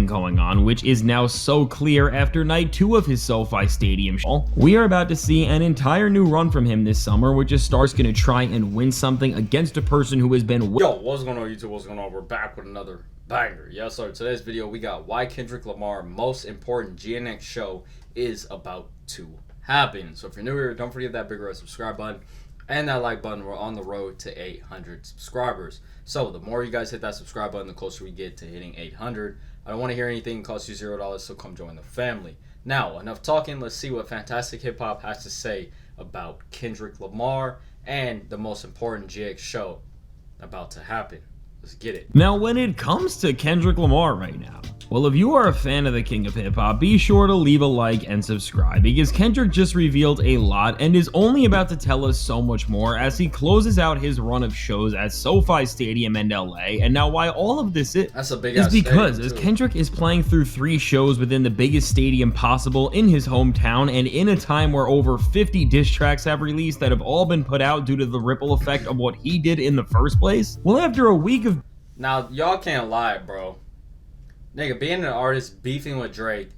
going on, which is now so clear after night 2 of his SoFi Stadium show. We are about to see an entire new run from him this summer, which is Star's gonna try and win something against a person who has been... Yo, what's going on YouTube? What's going on? We're back with another banger. Yes, sir. Today's video, we got why Kendrick Lamar most important GNX show is about to happen. So if you're new here, don't forget that big red subscribe button and that like button. We're on the road to 800 subscribers. So the more you guys hit that subscribe button, the closer we get to hitting 800. I don't want to hear anything cost you $0, so come join the family. Now, enough talking. Let's see what Fantastic Hip Hop has to say about Kendrick Lamar and the most important GX show about to happen. Let's get it. Now, when it comes to Kendrick Lamar right now, well, if you are a fan of the King of Hip Hop, be sure to leave a like and subscribe, because Kendrick just revealed a lot and is only about to tell us so much more as he closes out his run of shows at SoFi Stadium in LA. And now why all of this is because as Kendrick is playing through 3 shows within the biggest stadium possible in his hometown, and in a time where over 50 diss tracks have released that have all been put out due to the ripple effect of what he did in the first place. Well, after a week of... Now, y'all can't lie, bro. Nigga, being an artist, beefing with Drake,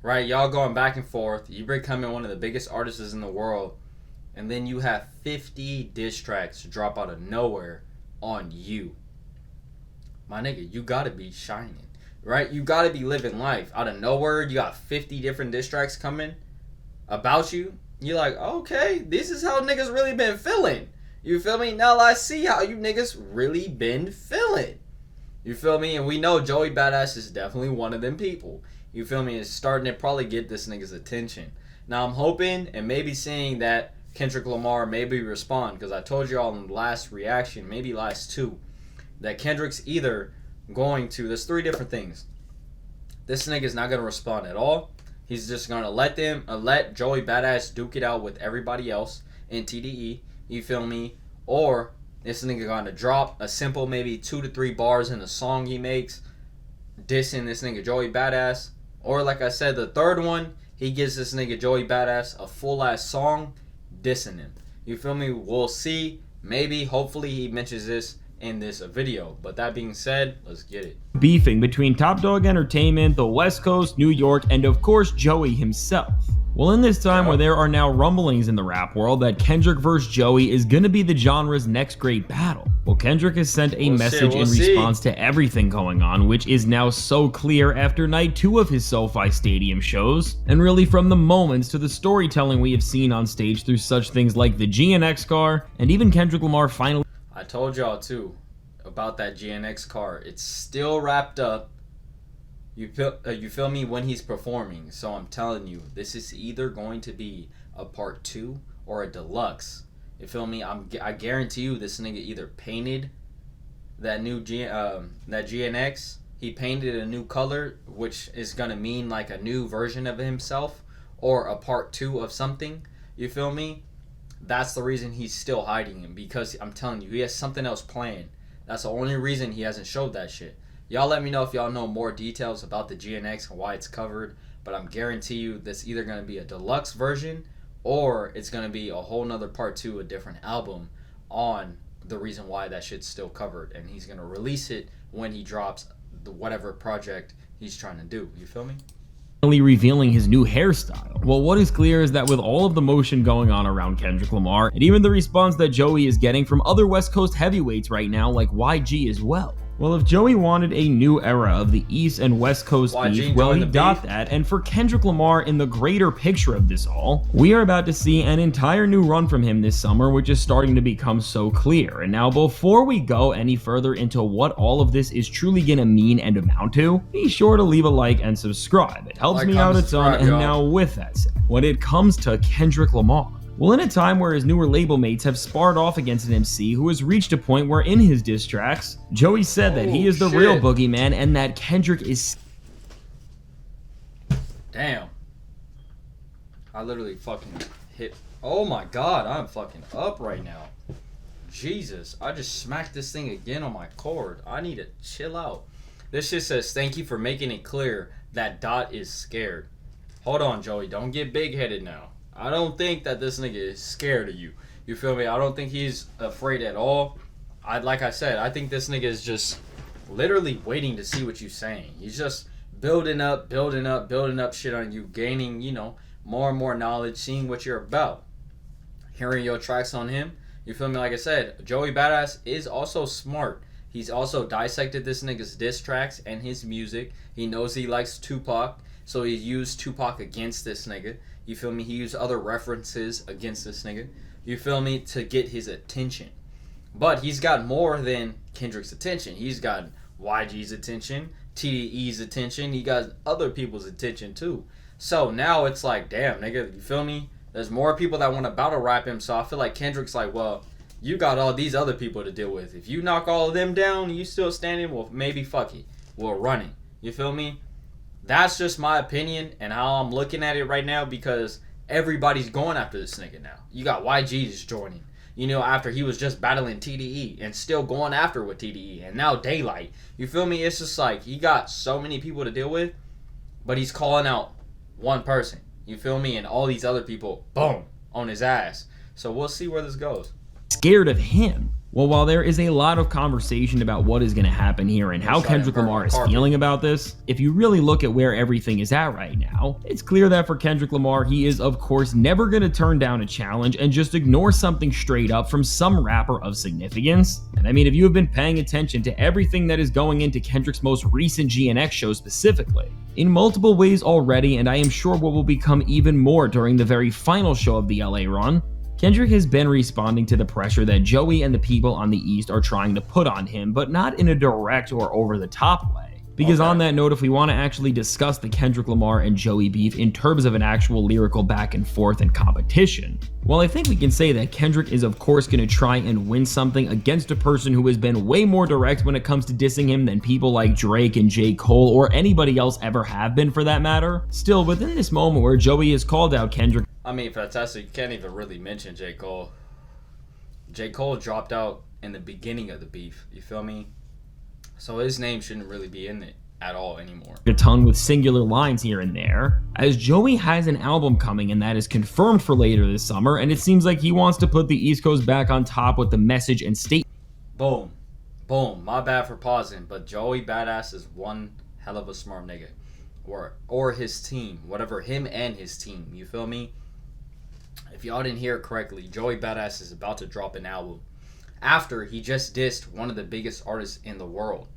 right? Y'all going back and forth. You becoming one of the biggest artists in the world. And then you have 50 diss tracks drop out of nowhere on you. My nigga, you gotta be shining, right? You gotta be living life. Out of nowhere, you got 50 different diss tracks coming about you. You're like, okay, this is how niggas really been feeling. You feel me? Now I see how you niggas really been feeling. You feel me? And we know Joey Badass is definitely one of them people. You feel me? It's starting to probably get this nigga's attention. Now I'm hoping and maybe seeing that Kendrick Lamar maybe respond, because I told y'all in the last reaction, maybe last 2, that Kendrick's either going to, there's 3 different things. This nigga's not going to respond at all. He's just going to let Joey Badass duke it out with everybody else in TDE. You feel me? Or this nigga gonna drop a simple maybe 2 to 3 bars in a song he makes, dissing this nigga Joey Badass. Or like I said, the third one, he gives this nigga Joey Badass a full ass song dissing him. You feel me? We'll see. Maybe, hopefully he mentions this in this video. But that being said, let's get it. Beefing between Top Dog Entertainment, the West Coast, New York, and of course Joey himself. Well, in this time where there are now rumblings in the rap world that Kendrick vs. Joey is gonna be the genre's next great battle, well, Kendrick has sent a message in response to everything going on, which is now so clear after night 2 of his SoFi Stadium shows, and really from the moments to the storytelling we have seen on stage through such things like the GNX car, and even Kendrick Lamar finally... I told y'all too about that GNX car. It's still wrapped up. You feel me, when he's performing. So I'm telling you, this is either going to be a part 2 or a deluxe. You feel me? I guarantee you this nigga either painted that new that GNX. He painted a new color, which is gonna mean like a new version of himself, or a part 2 of something. You feel me? That's the reason he's still hiding him, because I'm telling you, he has something else planned. That's the only reason he hasn't showed that shit. Y'all let me know if y'all know more details about the GNX and why it's covered, but I'm guarantee you this either going to be a deluxe version or it's going to be a whole nother part 2, a different album on the reason why that shit's still covered, and he's going to release it when he drops the whatever project he's trying to do. You feel me? Revealing his new hairstyle. Well, what is clear is that with all of the motion going on around Kendrick Lamar, and even the response that Joey is getting from other West Coast heavyweights right now like YG as well, well, if Joey wanted a new era of the East and West Coast beef, well, he got that. And for Kendrick Lamar, in the greater picture of this all, we are about to see an entire new run from him this summer, which is starting to become so clear. And now, before we go any further into what all of this is truly gonna mean and amount to, be sure to leave a like and subscribe. It helps me out a ton. And now, with that said, when it comes to Kendrick Lamar, well, in a time where his newer label mates have sparred off against an MC who has reached a point where in his diss tracks, Joey said that he is the real boogeyman and that Kendrick is... Damn. I literally fucking hit... Oh my god, I'm fucking up right now. Jesus, I just smacked this thing again on my cord. I need to chill out. This shit says, thank you for making it clear that Dot is scared. Hold on, Joey, don't get big-headed now. I don't think that this nigga is scared of you. You feel me? I don't think he's afraid at all. Like I said, I think this nigga is just literally waiting to see what you're saying. He's just building up shit on you, gaining, more and more knowledge, seeing what you're about, hearing your tracks on him. You feel me? Like I said, Joey Badass is also smart. He's also dissected this nigga's diss tracks and his music. He knows he likes Tupac, so he used Tupac against this nigga. You feel me? He used other references against this nigga. You feel me? To get his attention. But he's got more than Kendrick's attention. He's got YG's attention, TDE's attention. He got other people's attention too. So now it's like, damn, nigga, you feel me? There's more people that want to battle rap him. So I feel like Kendrick's like, well, you got all these other people to deal with. If you knock all of them down, you still standing, well, maybe fuck it. We're running. You feel me? That's just my opinion and how I'm looking at it right now, because everybody's going after this nigga now. You got YG just joining. After he was just battling TDE and still going after with TDE, and now Daylight. You feel me? It's just like he got so many people to deal with, but he's calling out one person. You feel me? And all these other people, boom, on his ass. So we'll see where this goes. Scared of him. Well, while there is a lot of conversation about what is going to happen here and how Kendrick Lamar is feeling about this, if you really look at where everything is at right now, it's clear that for Kendrick Lamar, he is of course never going to turn down a challenge and just ignore something straight up from some rapper of significance. And I mean, if you have been paying attention to everything that is going into Kendrick's most recent GNX show specifically, in multiple ways already, and I am sure what will become even more during the very final show of the LA run, Kendrick has been responding to the pressure that Joey and the people on the East are trying to put on him, but not in a direct or over-the-top way. Because on that note, if we want to actually discuss the Kendrick Lamar and Joey beef in terms of an actual lyrical back and forth and competition, well, I think we can say that Kendrick is of course going to try and win something against a person who has been way more direct when it comes to dissing him than people like Drake and J. Cole or anybody else ever have been for that matter. Still, within this moment where Joey has called out Kendrick, I mean, fantastic. You can't even really mention J. Cole. J. Cole dropped out in the beginning of the beef. You feel me? So his name shouldn't really be in it at all anymore. A ton with singular lines here and there, as Joey has an album coming and that is confirmed for later this summer, and it seems like he wants to put the East Coast back on top with the message and statement. Boom. Boom. My bad for pausing, but Joey Badass is one hell of a smart nigga. Or his team. Whatever, him and his team. You feel me? If y'all didn't hear it correctly, Joey Badass is about to drop an album after he just dissed one of the biggest artists in the world.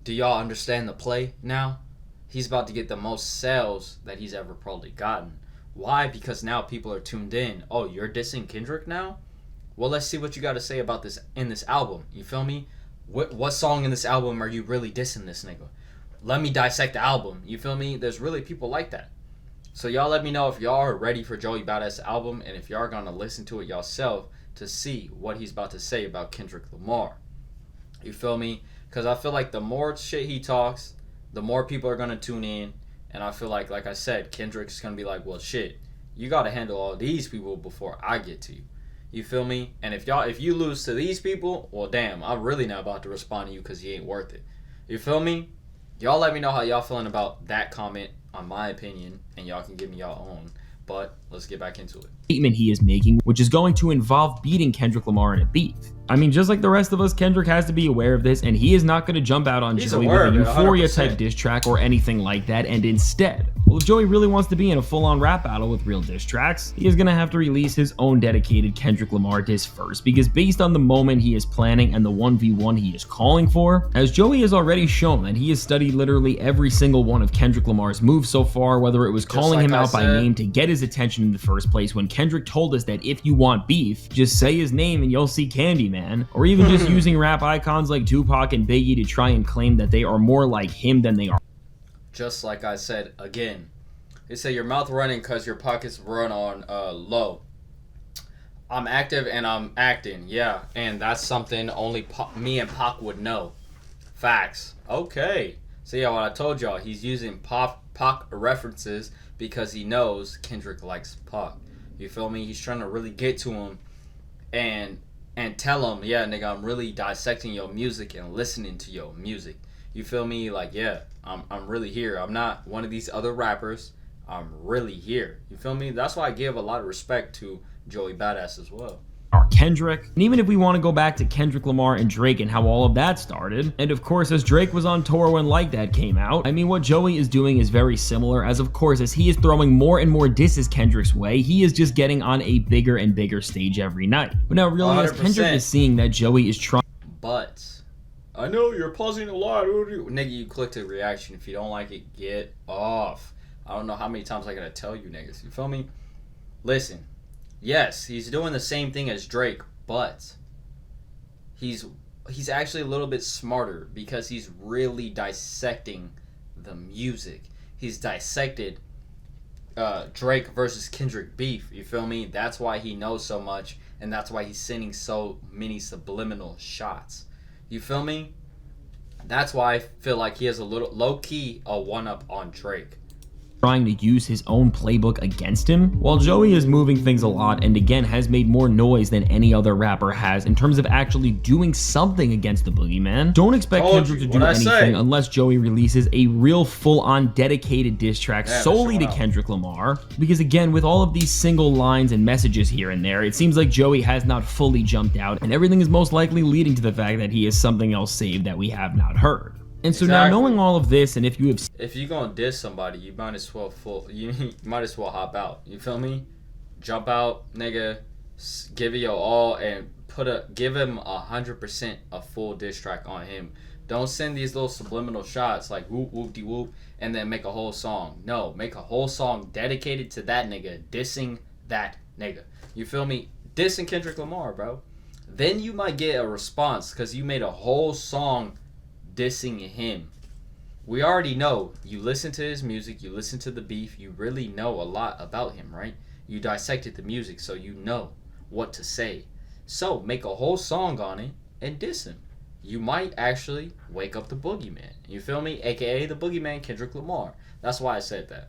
Do y'all understand the play now? He's about to get the most sales that he's ever probably gotten. Why? Because now people are tuned in. Oh, you're dissing Kendrick now? Well, let's see what you got to say about this in this album. You feel me? What song in this album are you really dissing this nigga? Let me dissect the album. You feel me? There's really people like that. So y'all let me know if y'all are ready for Joey Badass' album and if y'all are going to listen to it yourself to see what he's about to say about Kendrick Lamar. You feel me? Because I feel like the more shit he talks, the more people are going to tune in. And I feel like I said, Kendrick's going to be like, well, shit, you got to handle all these people before I get to you. You feel me? And if you lose to these people, well, damn, I'm really not about to respond to you because you ain't worth it. You feel me? Y'all let me know how y'all feeling about that comment on my opinion, and y'all can give me y'all own. But let's get back into it. Statement he is making, which is going to involve beating Kendrick Lamar in a beef. I mean, just like the rest of us, Kendrick has to be aware of this, and he is not going to jump out on Joey with a Euphoria type diss track or anything like that, and instead, well, if Joey really wants to be in a full-on rap battle with real diss tracks, he is going to have to release his own dedicated Kendrick Lamar diss first, because based on the moment he is planning and the 1v1 he is calling for, as Joey has already shown that he has studied literally every single one of Kendrick Lamar's moves so far, whether it was calling him out by name to get his attention in the first place when Kendrick told us that if you want beef, just say his name and you'll see Candyman, or even just using rap icons like Tupac and Biggie to try and claim that they are more like him than they are. Just like I said again, they say your mouth running because your pockets run on low. I'm active and I'm acting, yeah, and that's something only me and Pac would know. Facts. Okay. So yeah, what I told y'all, he's using Pac references because he knows Kendrick likes Pac. You feel me? He's trying to really get to him and tell him, yeah, nigga, I'm really dissecting your music and listening to your music. You feel me? Like, yeah, I'm really here. I'm not one of these other rappers. I'm really here. You feel me? That's why I give a lot of respect to Joey Badass as well. Kendrick. And even if we want to go back to Kendrick Lamar and Drake and how all of that started, and of course as Drake was on tour when Like That came out, I mean what Joey is doing is very similar, as of course as he is throwing more and more disses Kendrick's way, he is just getting on a bigger and bigger stage every night. But now really 100%. As Kendrick is seeing that Joey is trying, but I know you're pausing a lot, nigga, you click the reaction. If you don't like it, get off. I don't know how many times I gotta tell you niggas, you feel me? Listen, yes, he's doing the same thing as Drake, but he's actually a little bit smarter because he's really dissecting the music. He's dissected Drake versus Kendrick beef, you feel me? That's why he knows so much, and that's why he's sending so many subliminal shots. You feel me? That's why I feel like he has a little low-key a one-up on Drake. Trying to use his own playbook against him, while Joey is moving things a lot and again has made more noise than any other rapper has in terms of actually doing something against the boogeyman. Don't expect Kendrick to do anything unless Joey releases a real full-on dedicated diss track solely to Kendrick Lamar, because again with all of these single lines and messages here and there, it seems like Joey has not fully jumped out, and everything is most likely leading to the fact that he has something else saved that we have not heard. And so now knowing all of this, and if you're gonna diss somebody, you might as well hop out. You feel me? Jump out, nigga. Give it your all and give him 100% a full diss track on him. Don't send these little subliminal shots like whoop whoop de whoop and then make a whole song. No, make a whole song dedicated to that nigga, dissing that nigga. You feel me? Dissing Kendrick Lamar, bro. Then you might get a response because you made a whole song dissing him. We already know, you listen to his music, you listen to the beef, you really know a lot about him, right? You dissected the music, so you know what to say. So make a whole song on it and diss him. You might actually wake up the boogeyman. You feel me? AKA the boogeyman, Kendrick Lamar. That's why I said that.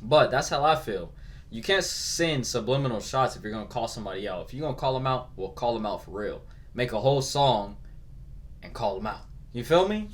But that's how I feel. You can't send subliminal shots if you're going to call somebody out. If you're going to call them out, well, call them out for real. Make a whole song and call them out. You feel me?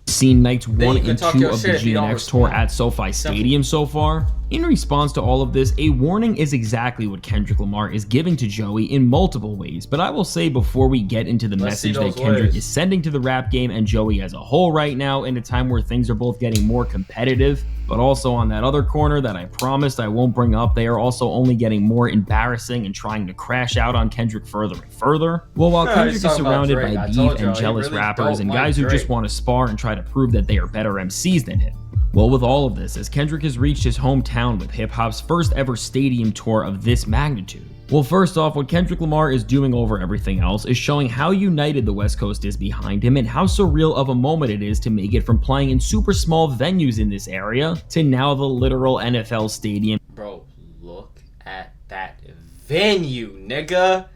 Seen nights 1 and 2 of the GNX tour at SoFi Stadium so far. In response to all of this, a warning is exactly what Kendrick Lamar is giving to Joey in multiple ways, but I will say before we get into the message that Kendrick is sending to the rap game and Joey as a whole right now in a time where things are both getting more competitive, but also on that other corner that I promised I won't bring up, they are also only getting more embarrassing and trying to crash out on Kendrick further and further. Well, while Kendrick is surrounded by beef and jealous rappers and guys who just want to spar and try to prove that they are better MCs than him. Well, with all of this, as Kendrick has reached his hometown with hip-hop's first ever stadium tour of this magnitude. Well, first off, what Kendrick Lamar is doing over everything else is showing how united the West Coast is behind him and how surreal of a moment it is to make it from playing in super small venues in this area to now the literal NFL stadium. Bro, look at that venue, nigga.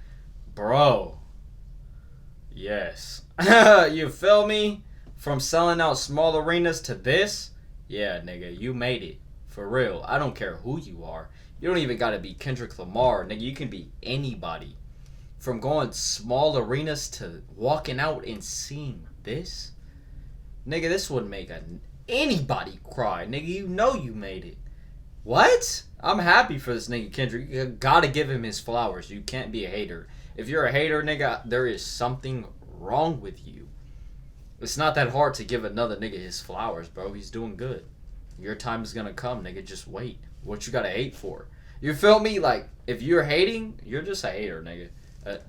Bro. Yes. You feel me? From selling out small arenas to this? Yeah, nigga, you made it. For real. I don't care who you are. You don't even gotta be Kendrick Lamar, nigga. You can be anybody. From going small arenas to walking out and seeing this? Nigga, this would make anybody cry. Nigga, you know you made it. What? I'm happy for this nigga Kendrick. You gotta give him his flowers. You can't be a hater. If you're a hater, nigga, there is something wrong with you. It's not that hard to give another nigga his flowers, bro. He's doing good. Your time is gonna come, nigga. Just wait. What you gotta hate for? You feel me? Like, if you're hating, you're just a hater, nigga.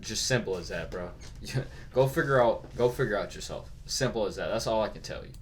Just simple as that, bro. Go figure out yourself. Simple as that. That's all I can tell you.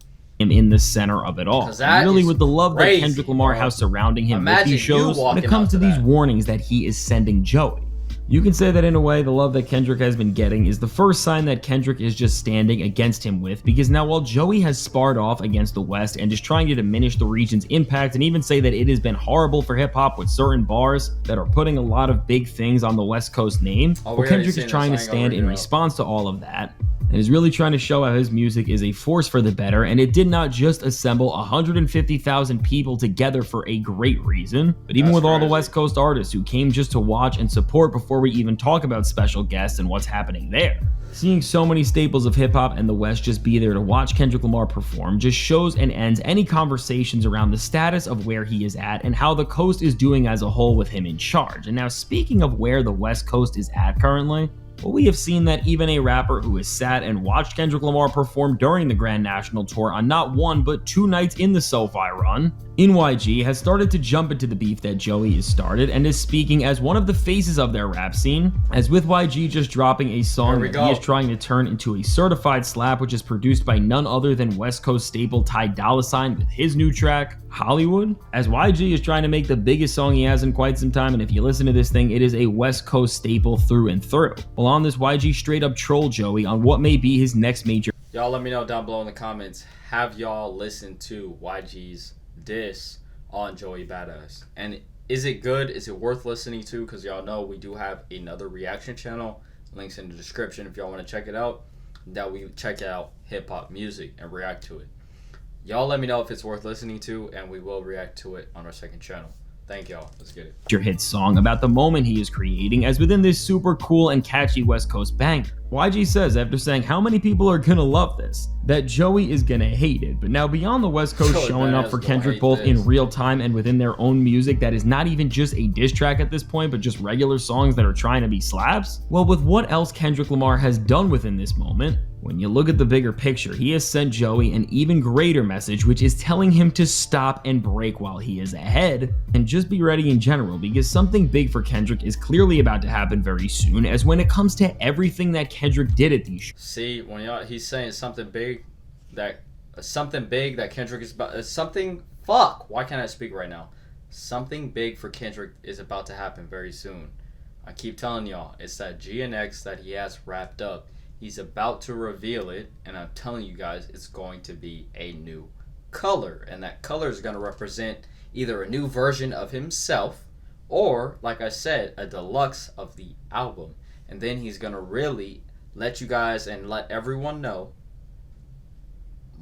In the center of it all. And really with the love that Kendrick Lamar has surrounding him with these shows, when it comes to these warnings that he is sending Joey. You can say that in a way, the love that Kendrick has been getting is the first sign that Kendrick is just standing against him with, because now while Joey has sparred off against the West and is trying to diminish the region's impact and even say that it has been horrible for hip-hop with certain bars that are putting a lot of big things on the West Coast name, well, Kendrick is trying to stand in response to all of that and is really trying to show how his music is a force for the better, and it did not just assemble 150,000 people together for a great reason, but even with all the West Coast artists who came just to watch and support before we even talk about special guests and what's happening there. Seeing so many staples of hip-hop and the West just be there to watch Kendrick Lamar perform just shows and ends any conversations around the status of where he is at and how the coast is doing as a whole with him in charge. And now, speaking of where the West Coast is at currently, well, we have seen that even a rapper who has sat and watched Kendrick Lamar perform during the Grand National Tour on not one but 2 nights in the SoFi run, ItzJay has started to jump into the beef that Joey has started and is speaking as one of the faces of their rap scene, as with YG just dropping a song that he is trying to turn into a certified slap, which is produced by none other than West Coast staple Ty Dolla $ign with his new track, Hollywood, as YG is trying to make the biggest song he has in quite some time, and if you listen to this thing, it is a West Coast staple through and through. Well, on this, YG straight up trolled Joey on what may be his next major. Y'all let me know down below in the comments, have y'all listened to YG's diss on Joey Bada? And is it good? Is it worth listening to? Because y'all know we do have another reaction channel. Links in the description if y'all want to check it out. That we check out hip-hop music and react to it. Y'all let me know if it's worth listening to, and we will react to it on our second channel. Thank y'all. Let's get it. Your hit song about the moment he is creating as within this super cool and catchy West Coast banger. YG says, after saying how many people are gonna love this, that Joey is gonna hate it. But now beyond the West Coast showing up for Kendrick both in real time and within their own music that is not even just a diss track at this point, but just regular songs that are trying to be slaps, well, with what else Kendrick Lamar has done within this moment, when you look at the bigger picture, he has sent Joey an even greater message, which is telling him to stop and break while he is ahead, and just be ready in general, because something big for Kendrick is clearly about to happen very soon, as when it comes to everything that Kendrick did at these shows. See, when he's saying something big that Kendrick is about, why can't I speak right now? Something big for Kendrick is about to happen very soon. I keep telling y'all, it's that GNX that he has wrapped up. He's about to reveal it, and I'm telling you guys, it's going to be a new color, and that color is going to represent either a new version of himself or, like I said, a deluxe of the album. And then he's going to really let you guys and let everyone know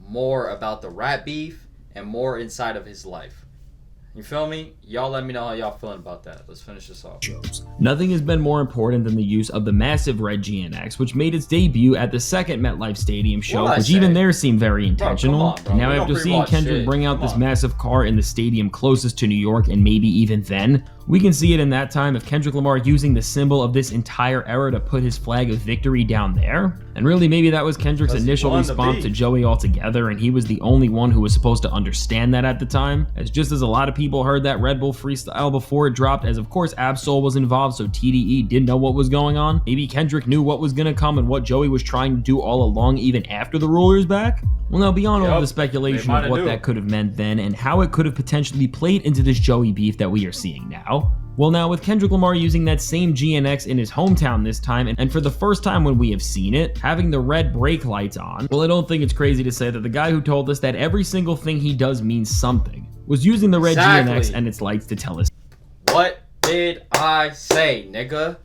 more about the rap beef and more inside of his life. You feel me? Y'all let me know how y'all feeling about that. Let's finish this off. Nothing has been more important than the use of the massive red GNX, which made its debut at the second MetLife Stadium show, which even there seemed very intentional. Bro. Now, after seeing Kendrick bring out this massive car in the stadium closest to New York, and maybe even then, we can see it in that time of Kendrick Lamar using the symbol of this entire era to put his flag of victory down there. And really, maybe that was Kendrick's initial response to Joey altogether, and he was the only one who was supposed to understand that at the time, as just as a lot of people heard that Red Bull freestyle before it dropped, as of course Absol was involved, so TDE didn't know what was going on. Maybe Kendrick knew what was gonna come and what Joey was trying to do all along, even after the ruler's back. Well, now beyond all the speculation of what that could have meant then and how it could have potentially played into this Joey beef that we are seeing now, well, now with Kendrick Lamar using that same GNX in his hometown this time, and for the first time when we have seen it, having the red brake lights on, well, I don't think it's crazy to say that the guy who told us that every single thing he does means something was using the red GNX and its lights to tell us. What did I say, nigga?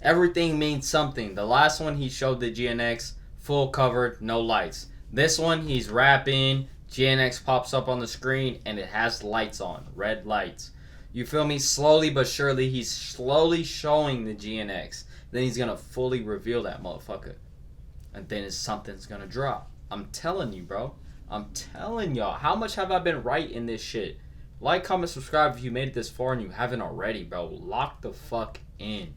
Everything means something. The last one he showed the GNX full covered, no lights. This one he's rapping, GNX pops up on the screen and it has lights on, red lights. You feel me? Slowly but surely, he's slowly showing the GNX. Then he's gonna fully reveal that motherfucker. And then something's gonna drop. I'm telling you, bro. I'm telling y'all. How much have I been right in this shit? Like, comment, subscribe if you made it this far and you haven't already, bro. Lock the fuck in.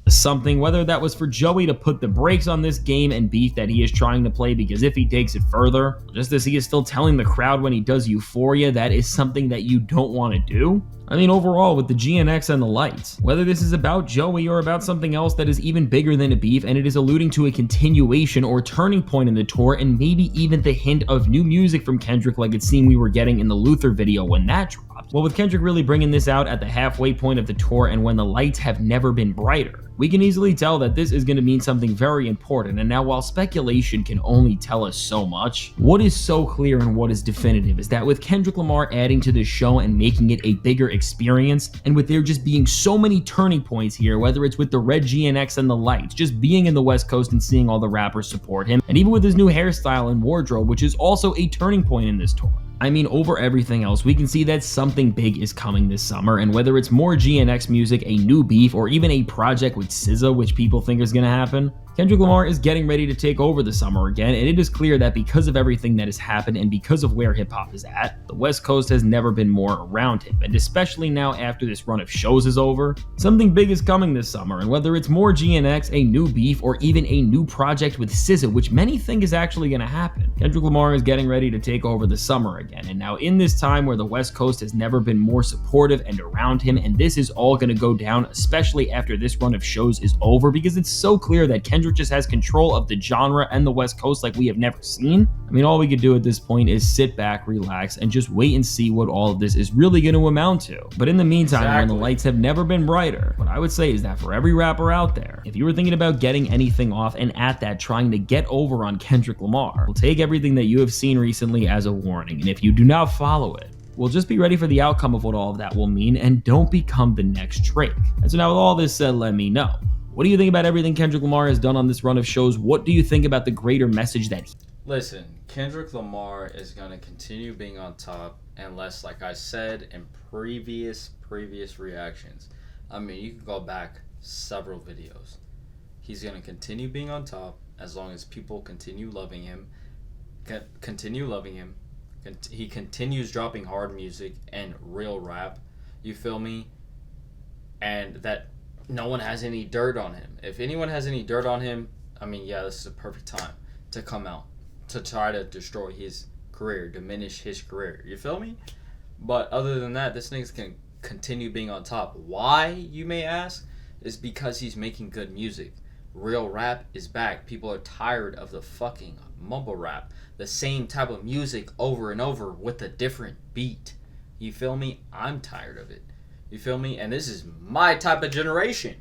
Something, whether that was for Joey to put the brakes on this game and beef that he is trying to play, because if he takes it further, just as he is still telling the crowd when he does Euphoria, that is something that you don't want to do. I mean, overall, with the GNX and the lights, whether this is about Joey or about something else that is even bigger than a beef, and it is alluding to a continuation or turning point in the tour, and maybe even the hint of new music from Kendrick like it seemed we were getting in the Luther video when that dropped, drops. Well, with Kendrick really bringing this out at the halfway point of the tour and when the lights have never been brighter, we can easily tell that this is going to mean something very important. And now, while speculation can only tell us so much, what is so clear and what is definitive is that with Kendrick Lamar adding to the show and making it a bigger experience, and with there just being so many turning points here, whether it's with the red GNX and the lights, just being in the West Coast and seeing all the rappers support him, and even with his new hairstyle and wardrobe, which is also a turning point in this tour. I mean, over everything else, we can see that something big is coming this summer, and whether it's more GNX music, a new beef, or even a project with SZA, which people think is gonna happen, Kendrick Lamar is getting ready to take over the summer again, and it is clear that because of everything that has happened and because of where hip-hop is at, the West Coast has never been more around him, and especially now after this run of shows is over, something big is coming this summer, and whether it's more GNX, a new beef, or even a new project with SZA, which many think is actually gonna happen, Kendrick Lamar is getting ready to take over the summer again. And now in this time where the West Coast has never been more supportive and around him, and this is all going to go down, especially after this run of shows is over, because it's so clear that Kendrick just has control of the genre and the West Coast like we have never seen. I mean, all we could do at this point is sit back, relax, and just wait and see what all of this is really going to amount to. But in the meantime, when the lights have never been brighter, what I would say is that for every rapper out there, if you were thinking about getting anything off and at that trying to get over on Kendrick Lamar, well, take everything that you have seen recently as a warning, and if you do not follow it, well, just be ready for the outcome of what all of that will mean, and don't become the next Drake. And so now with all this said, let me know, what do you think about everything Kendrick Lamar has done on this run of shows? What do you think about the greater message that Listen, Kendrick Lamar is going to continue being on top unless, like I said in previous reactions, I mean, you can go back several videos. He's going to continue being on top as long as people continue loving him. He continues dropping hard music and real rap. You feel me? And that no one has any dirt on him. If anyone has any dirt on him, I mean, yeah, this is a perfect time to come out to try to destroy his career, diminish his career. You feel me? But other than that, this nigga can continue being on top. Why, you may ask? Is because he's making good music. Real rap is back. People are tired of the fucking mumble rap. The same type of music over and over with a different beat. You feel me? I'm tired of it. You feel me? And this is my type of generation.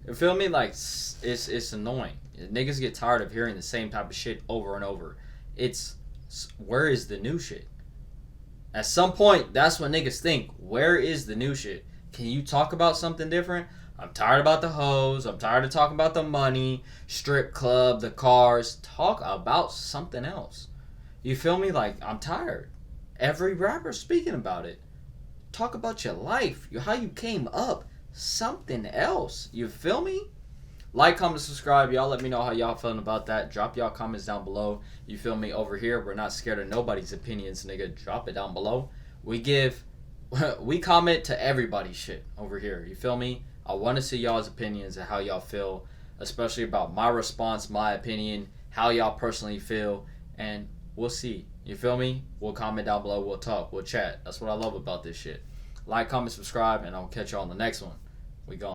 You feel me? Like, it's annoying. Niggas get tired of hearing the same type of shit over and over. Where is the new shit? At some point, that's what niggas think. Where is the new shit? Can you talk about something different? I'm tired about the hoes. I'm tired of talking about the money, strip club, the cars. Talk about something else. You feel me? Like, I'm tired. Every rapper speaking about it. Talk about your life, how you came up. Something else. You feel me? Like, comment, subscribe. Y'all let me know how y'all feeling about that. Drop y'all comments down below. You feel me? Over here, we're not scared of nobody's opinions, nigga. Drop it down below. We comment to everybody's shit over here. You feel me? I want to see y'all's opinions and how y'all feel, especially about my response, my opinion, how y'all personally feel, and we'll see. You feel me? We'll comment down below. We'll talk. We'll chat. That's what I love about this shit. Like, comment, subscribe, and I'll catch y'all on the next one. We gone.